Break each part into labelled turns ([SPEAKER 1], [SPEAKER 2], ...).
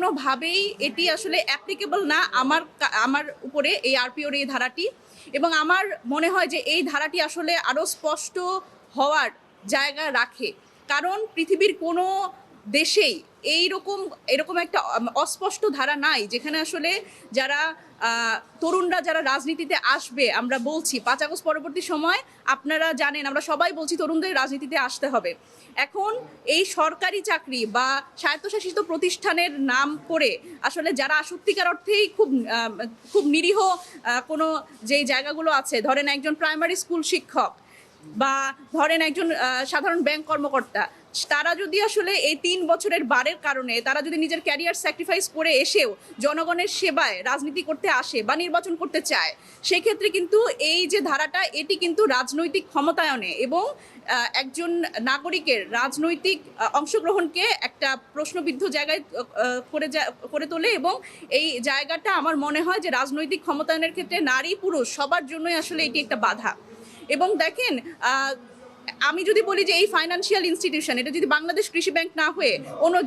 [SPEAKER 1] কোনোভাবেই এটি আসলে অ্যাপ্লিকেবল না আমার উপরে এই আরপিওর এই ধারাটি। এবং আমার মনে হয় যে এই ধারাটি আসলে আরও স্পষ্ট হওয়ার জায়গা রাখে, কারণ পৃথিবীর কোনো দেশেই এরকম একটা অস্পষ্ট ধারা নাই যেখানে আসলে যারা তরুণরা যারা রাজনীতিতে আসবে, আমরা বলছি 5 আগস্ট পরবর্তী সময় আপনারা জানেন আমরা সবাই বলছি তরুণদের রাজনীতিতে আসতে হবে। এখন এই সরকারি চাকরি বা স্বায়ত্তশাসিত প্রতিষ্ঠানের নাম করে আসলে যারা সত্যিকার অর্থেই খুব নিরীহ কোনো যেই জায়গাগুলো আছে, ধরেন একজন প্রাইমারি স্কুল শিক্ষক বা ধরেন একজন সাধারণ ব্যাংক কর্মকর্তা, তারা যদি আসলে এই 3 বছরের বারের কারণে তারা যদি নিজের ক্যারিয়ার স্যাক্রিফাইস করে এসেও জনগণের সেবায় রাজনীতি করতে আসে বা নির্বাচন করতে চায়, সেক্ষেত্রে কিন্তু এই যে ধারাটা এটি কিন্তু রাজনৈতিক ক্ষমতায়নে এবং একজন নাগরিকের রাজনৈতিক অংশগ্রহণকে একটা প্রশ্নবিদ্ধ জায়গায় করে তোলে। এবং এই জায়গাটা আমার মনে হয় যে রাজনৈতিক ক্ষমতায়নের ক্ষেত্রে নারী পুরুষ সবার জন্যই আসলে এটি একটা বাধা। এবং দেখেন, আমি যদি বলি যে এই ফাইন্যান্সিয়াল ইনস্টিটিউশন এটা যদি বাংলাদেশ কৃষি ব্যাংক না হয়ে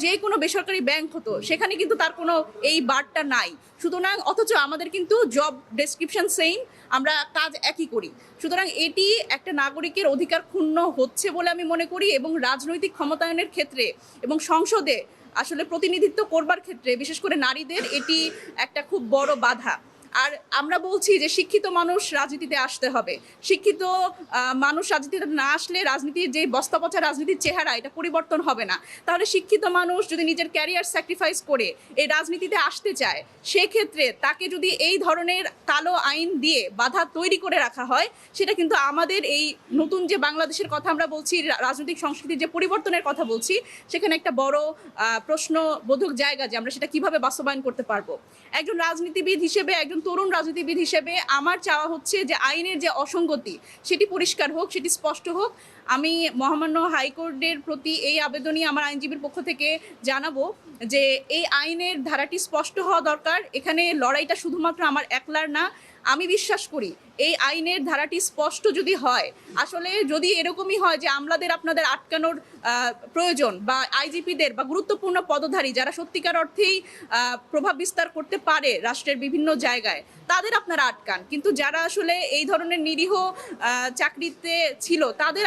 [SPEAKER 1] যে কোনো বেসরকারি ব্যাংক হতো, সেখানে কিন্তু তার কোনো এই বারটা নাই। সুতরাং অথচ আমাদের কিন্তু জব ডেসক্রিপশন সেম, আমরা কাজ একই করি। সুতরাং এটি একটা নাগরিকের অধিকার ক্ষুণ্ণ হচ্ছে বলে আমি মনে করি, এবং রাজনৈতিক ক্ষমতায়নের ক্ষেত্রে এবং সংসদে আসলে প্রতিনিধিত্ব করবার ক্ষেত্রে বিশেষ করে নারীদের এটি একটা খুব বড় বাধা। আর আমরা বলছি যে শিক্ষিত মানুষ রাজনীতিতে আসতে হবে। শিক্ষিত মানুষ রাজনীতিতে না আসলে রাজনীতির যে বস্তাপচা রাজনীতির চেহারা এটা পরিবর্তন হবে না। তাহলে শিক্ষিত মানুষ যদি নিজের ক্যারিয়ার স্যাক্রিফাইস করে এই রাজনীতিতে আসতে চায়, সেক্ষেত্রে তাকে যদি এই ধরনের কালো আইন দিয়ে বাধা তৈরি করে রাখা হয়, সেটা কিন্তু আমাদের এই নতুন যে বাংলাদেশের কথা আমরা বলছি, রাজনৈতিক সংস্কৃতির যে পরিবর্তনের কথা বলছি, সেখানে একটা বড় প্রশ্নবোধক জায়গা যে আমরা সেটা কিভাবে বাস্তবায়ন করতে পারবো। একজন রাজনীতিবিদ হিসেবে, একজন তরুণ রাজনীতিবিদ হিসেবে আমার চাওয়া হচ্ছে যে আইনের যে অসঙ্গতি সেটি পরিষ্কার হোক, সেটি স্পষ্ট হোক। আমি মহামান্য হাইকোর্টের প্রতি এই আবেদনই আমার আইনজীবীর পক্ষ থেকে জানাবো যে এই আইনের ধারাটি স্পষ্ট হওয়া দরকার। এখানে লড়াইটা শুধুমাত্র আমার একলার না। আমি বিশ্বাস করি এই আইনের ধারাটি স্পষ্ট যদি হয়, আসলে যদি এরকমই হয় যে আমলাদের আপনাদের আটকানোর প্রয়োজন, বা আইজিপিদের বা গুরুত্বপূর্ণ পদধারী যারা সত্যিকার অর্থেই প্রভাব বিস্তার করতে পারে রাষ্ট্রের বিভিন্ন জায়গায়, তাদের আপনারা আটকান, কিন্তু যারা আসলে এই ধরনের নিরীহ চাকরিতে ছিল তাদের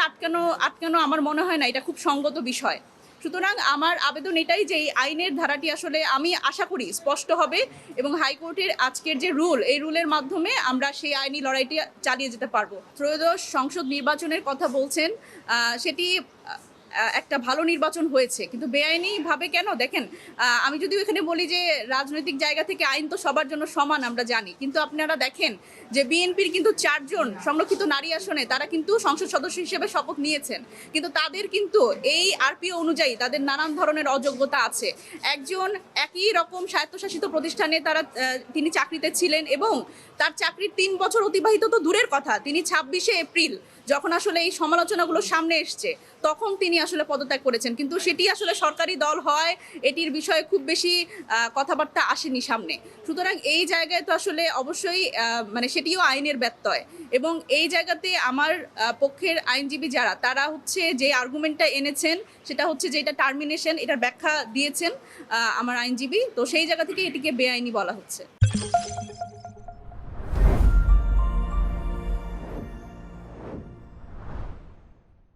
[SPEAKER 1] আটকানো আমার মনে হয় না এটা খুব সঙ্গত বিষয়। সুতরাং আমার আবেদন এটাই যে এই আইনের ধারাটি আসলে আমি আশা করি স্পষ্ট হবে, এবং হাইকোর্টের আজকের যে রুল, এই রুলের মাধ্যমে আমরা সেই আইনি লড়াইটি চালিয়ে যেতে পারবো। ত্রয়োদশ সংসদ নির্বাচনের কথা বলছেন, সেটি একটা ভালো নির্বাচন হয়েছে, কিন্তু বেআইনিভাবে কেন? দেখেন, আমি যদি এখানে বলি যে রাজনৈতিক জায়গা থেকে আইন তো সবার জন্য সমান আমরা জানি, কিন্তু আপনারা দেখেন যে বিএনপির কিন্তু 4 জন সংরক্ষিত নারী আসনে তারা কিন্তু সংসদ সদস্য হিসেবে শপথ নিয়েছেন, কিন্তু তাদের কিন্তু এই আরপিও অনুযায়ী তাদের নানান ধরনের অযোগ্যতা আছে। একজন একই রকম স্বায়ত্তশাসিত প্রতিষ্ঠানে তিনি চাকরিতে ছিলেন, এবং তার চাকরির 3 বছর অতিবাহিত তো দূরের কথা, তিনি 26শে এপ্রিল যখন আসলে এই সমালোচনাগুলো সামনে এসছে তখন তিনি আসলে পদত্যাগ করেছেন, কিন্তু সেটি আসলে সরকারি দল হয় এটির বিষয়ে খুব বেশি কথাবার্তা আসেনি সামনে। সুতরাং এই জায়গায় তো আসলে অবশ্যই সেটিও আইনের ব্যত্যয়, এবং এই জায়গাতে আমার পক্ষের আইনজীবী যারা তারা হচ্ছে যে আর্গুমেন্টটা এনেছেন সেটা হচ্ছে যে এটা টার্মিনেশন, এটার ব্যাখ্যা দিয়েছেন আমার আইনজীবী, তো সেই জায়গা থেকে এটিকে বেআইনি বলা হচ্ছে।